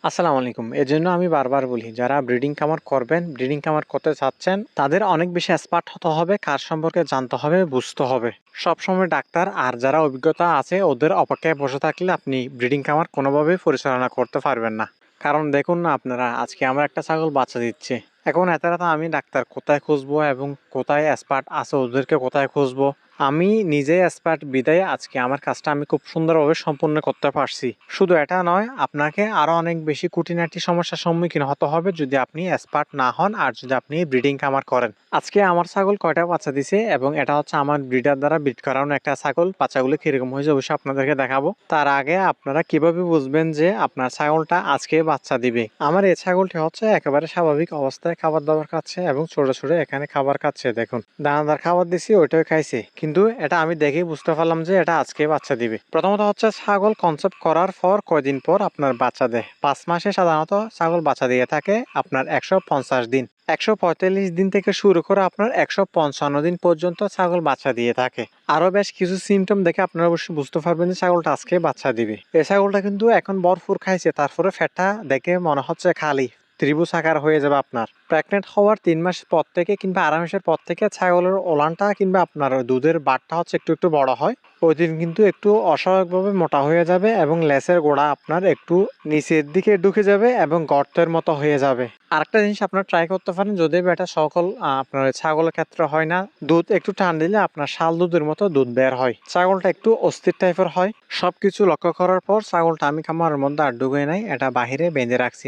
আসসালামু আলাইকুম। এজন্য আমি বারবার বলি, যারা ব্রিডিং কামার করবেন, ব্রিডিং কামার করতে চাচ্ছেন, তাদের অনেক বেশি এক্সপার্ট হতে হবে, কার সম্পর্কে জানতে হবে, বুঝতে হবে। সবসময় ডাক্তার আর যারা অভিজ্ঞতা আছে ওদের অপেক্ষায় বসে থাকলে আপনি ব্রিডিং কামার কোনোভাবেই পরিচালনা করতে পারবেন না। কারণ দেখুন না আপনারা, আজকে আমার একটা ছাগল বাচ্চা দিচ্ছে। এখন এত রাতে আমি ডাক্তার কোথায় খুঁজবো এবং কোথায় এক্সপার্ট আছে ওদেরকে কোথায় খুঁজবো? আমি নিজেই এক্সপার্ট বিদায় আজকে আমার কাজটা আমি খুব সুন্দরভাবে সম্পূর্ণ করতে পারছি। শুধু এটা নয়, আপনাকে আরো অনেক বেশি খুঁটিনাটি সমস্যার সম্মুখীন হতে হবে যদি আপনি এক্সপার্ট না হন আর যদি আপনি ব্রিডিং কামার করেন। আজকে আমার ছাগল কয়টা বাচ্চা দিছে এবং এটা হচ্ছে আমার ব্রিডার দ্বারা ব্রিড করানো একটা ছাগল। বাচ্চাগুলো কিরকম হয়েছে অবশ্যই আপনাদেরকে দেখাবো। তার আগে আপনারা কিভাবে বুঝবেন যে আপনার ছাগলটা আজকে বাচ্চা দিবে? আমার এই ছাগলটি হচ্ছে একেবারে স্বাভাবিক অবস্থায় খাবার দাবার খাচ্ছে এবং ছোট ছোট এখানে খাবার খাচ্ছে। দেখুন, দানাদার খাবার দিছি, ওইটাও খাইছে, কিন্তু এটা আমি দেখেই বুঝতে পারলাম যে এটা আজকে বাচ্চা দিবে। প্রথমত হচ্ছে ছাগল কনসেপ্ট করার পর কয়দিন পর আপনার বাচ্চা দেয়? 5 মাসে সাধারণত ছাগল বাচ্চা দিয়ে থাকে আপনার 150 দিন। 145 দিন থেকে শুরু করে আপনার 155 দিন পর্যন্ত ছাগল বাচ্চা দিয়ে থাকে। আরো বেশ কিছু সিমটম দেখে আপনারা অবশ্যই বুঝতে পারবেন যে ছাগলটা আজকে বাচ্চা দিবে। এই ছাগলটা কিন্তু এখন ভরপুর খাইছে, তারপরে ফ্যাটটা দেখে মনে হচ্ছে খালি ত্রিভুজ আকার হয়ে যাবে। আপনার প্রেগনেন্ট হওয়ার 3 মাস পর থেকে কিংবা 2.5 মাসের পর থেকে ছাগলের ওলানটা কিংবা আপনার দুধের বাটটা হচ্ছে একটু একটু বড় হয়। ওই দিন কিন্তু একটু অস্বাভাবিকভাবে মোটা হয়ে যাবে এবং লেসের গোড়া আপনার একটু নিচের দিকে ঢুকে যাবে এবং গর্তের মতো হয়ে যাবে। আরেকটা জিনিস আপনার ট্রাই করতে পারেন, যদি এটা সকল আপনার ছাগলের ক্ষেত্রে হয় না, দুধ একটু টান দিলে আপনার শাল দুধের মতো দুধ বের হয়। ছাগলটা একটু অস্থির টাইপের হয়। সবকিছু লক্ষ্য করার পর ছাগলটা আমি খামারের মধ্যে আর ঢুকে নাই, এটা বাহিরে বেঁধে রাখছি।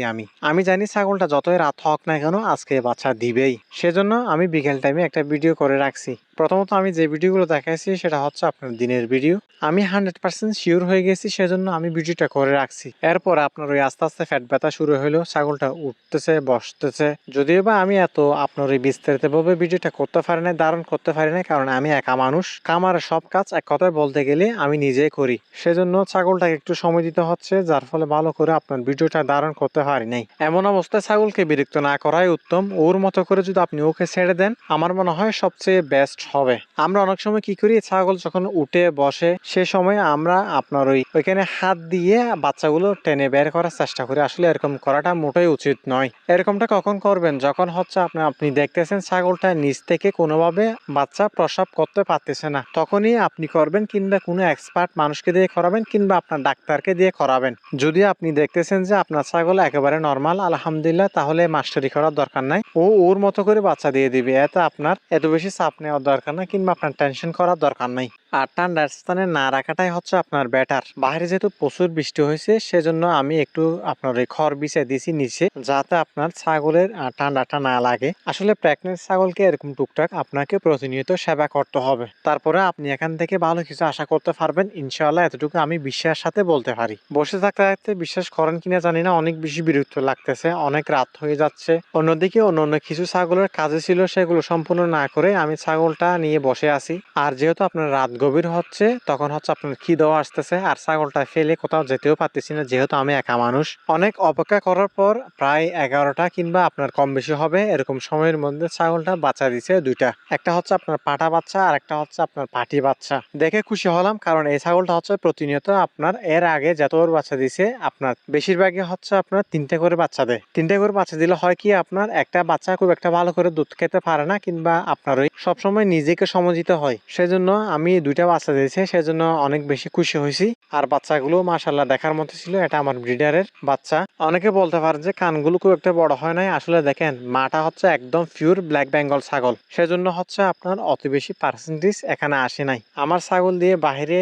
আমি জানি ছাগলটা যতই রাত হোক না কেন আজকে বাচ্চা দিবেই। সেজন্য আমি বিকেল টাইমে একটা ভিডিও করে রাখছি। প্রথমত আমি যে ভিডিওগুলো দেখাইছি সেটা হচ্ছে আপনার দিনের ভিডিও। আমি 100% শিওর হয়ে গেছি, সেজন্য আমি ভিডিওটা করে রাখছি। এরপর আপনার ওই আস্তে আস্তে ফ্যাট ব্যথা শুরু হলো, ছাগলটা উঠতেছে বসতেছে। যদিও বা আমি এত আপনার ওই বিস্তারিতভাবে ভিডিওটা করতে পারি না, ধারণ করতে পারি না, কারণ আমি একা মানুষ। কামারের সব কাজ এক কথায় বলতে গেলে আমি নিজেই করি। সেজন্য ছাগলটাকে একটু সময় দিতে হচ্ছে, যার ফলে ভালো করে আপনার ভিডিওটা ধারণ করতে পারি নাই। এমন অবস্থায় ছাগলকে বিরক্ত না করাই উত্তম। ওর মতো করে যদি আপনি ওকে ছেড়ে দেন, আমার মনে হয় সবচেয়ে বেস্ট হবে। আমরা অনেক সময় কি করি, ছাগল যখন উঠে বসে সে সময় আমরা আপনার ওইখানে হাত দিয়ে বাচ্চাগুলো টেনে বের করার চেষ্টা করি। আসলে এরকম করাটা মোটেই উচিত নয়। এরকমটা কখন করবেন? যখন হচ্ছে আপনি দেখতেছেন ছাগলটা নিচ থেকে কোনোভাবে বাচ্চা প্রসব করতে পারতেছে না, তখনই আপনি করবেন, কিংবা কোনো এক্সপার্ট মানুষকে দিয়ে করাবেন কিংবা আপনার ডাক্তারকে দিয়ে করাবেন। যদি আপনি দেখতেছেন যে আপনার ছাগল একেবারে নর্মাল, আলহামদুলিল্লাহ, তাহলে মাস্টারি করার দরকার নাই। ওর মতো করে বাচ্চা দিয়ে দিবে। এতে আপনার এত বেশি চাপ নেওয়ার দরকার নাই কিংবা আপনার টেনশন করার দরকার নাই। আর ঠান্ডার স্থানে না রাখাটাই হচ্ছে আপনার বেটার। বাইরে যেহেতু প্রচুর বৃষ্টি হয়েছে, সেজন্য আমি একটু আপনার ওই খড় বিছিয়ে দিছি নিচে, যাতে আপনার ছাগলের ঠান্ডাটা না লাগে। আসলে প্রেগনেন্ট ছাগলকে এরকম টুকটাক আপনাকে প্রতিনিয়ত সেবা করতে হবে, তারপরে আপনি এখান থেকে ভালো কিছু আশা করতে পারবেন ইনশাআল্লাহ। এতটুকু আমি বিশ্বাসের সাথে বলতে পারি। বসে থাকতে থাকতে বিশ্বাস করেন কিনা জানি না, অনেক বেশি বিরক্ত লাগতেছে, অনেক রাত হয়ে যাচ্ছে। অন্যদিকে অন্য কিছু ছাগলের কাজে ছিল, সেগুলো সম্পূর্ণ না করে আমি ছাগলটা নিয়ে বসে আছি। আর যেহেতু আপনার রাত গভীর হচ্ছে, তখন হচ্ছে আপনার খিদেও আসতেছে, আর ছাগলটা ফেলে কোথাও যেতেও পারতেছি না, যেহেতু আমি একা মানুষ। অনেক অপেক্ষা করার পর প্রায় 11টা কিংবা আপনার কম বেশি হবে এরকম সময়ের মধ্যে ছাগলটা বাচ্চা দিছে দুইটা। একটা হচ্ছে আপনার পাঠা বাচ্চা আর একটা হচ্ছে আপনার পাটি বাচ্চা। দেখে খুশি হলাম, কারণ এই ছাগলটা হচ্ছে প্রতিনিয়ত আপনার এর আগে যতবার বাচ্চা দিছে আপনার বেশিরভাগই হচ্ছে আপনার 3টে করে বাচ্চা দেয়। 3টে করে বাচ্চা দিলে হয় কি, আপনার একটা বাচ্চা খুব একটা ভালো করে দুধ খেতে পারে না, কিংবা আপনার ওই সবসময় নিজেকে সময় দিতে হয়। সেজন্য আমি 2টা বাচ্চা দিয়েছি, সেজন্য অনেক বেশি খুশি হয়েছি। আর বাচ্চাগুলো মাশাআল্লাহ দেখার মতো ছিল। এটা আমার ব্রিডারের বাচ্চা। অনেকে বলতে পারেন যে কানগুলো খুব একটা বড় হয় নাই, আসলে দেখেন মাটা হচ্ছে একদম পিওর ব্ল্যাক বেঙ্গল ছাগল, সেজন্য হচ্ছে আপনার অত বেশি পার্সেন্টেজ এখানে আসে নাই। আমার ছাগল দিয়ে বাহিরে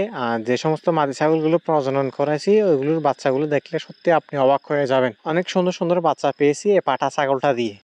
যে সমস্ত মাদি ছাগলগুলো প্রজনন করেছি, ওইগুলোর বাচ্চাগুলো দেখলে সত্যি আপনি অবাক হয়ে যাবেন। অনেক সুন্দর সুন্দর বাচ্চা পেয়েছি এই পাঠা ছাগলটা দিয়ে।